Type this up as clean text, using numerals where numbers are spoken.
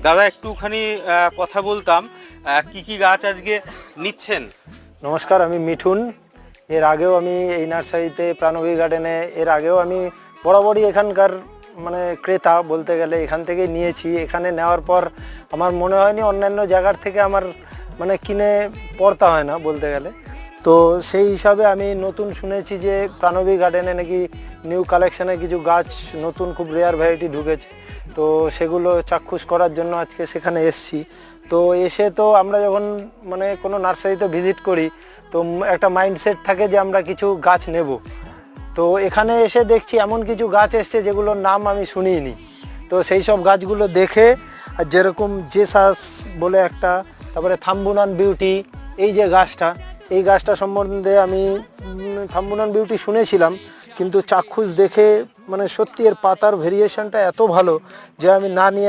দাদা একটুখানি কথা বলতাম, কি কি গাছ আজকে নিচ্ছেন? নমস্কার, আমি মিঠুন। এর আগেও আমি এই নার্সারিতে প্রাণবী গার্ডেনে এর আগেও আমি বরাবরই এখানকার মানে ক্রেতা বলতে গেলে, এখান থেকে নিয়েছি। এখানে নেওয়ার পর আমার মনে হয়নি অন্যান্য জায়গার থেকে আমার মানে কিনে পড়তে হয় না বলতে গেলে। তো সেই হিসাবে আমি নতুন শুনেছি যে প্রাণবী গার্ডেনে নাকি নিউ কালেকশানে কিছু গাছ নতুন খুব রেয়ার ভ্যারাইটি ঢুকেছে। তো সেগুলো চাক্ষুষ করার জন্য আজকে সেখানে এসছি। তো এসে তো আমরা যখন মানে কোনো নার্সারিতে ভিজিট করি তো একটা মাইন্ডসেট থাকে যে আমরা কিছু গাছ নেব। তো এখানে এসে দেখছি এমন কিছু গাছ এসছে যেগুলোর নাম আমি শুনিনি। তো সেই সব গাছগুলো দেখে, আর যেরকম জেসাস বলে একটা, তারপরে থাম্বুনান বিউটি, এই যে গাছটা, এই গাছটা সম্বন্ধে আমি থাম্বুনান বিউটি শুনেছিলাম, কিন্তু চাক্ষুষ দেখে মানে সত্যি এর পাতার ভেরিয়েশনটা এত ভালো যে আমি না নিয়ে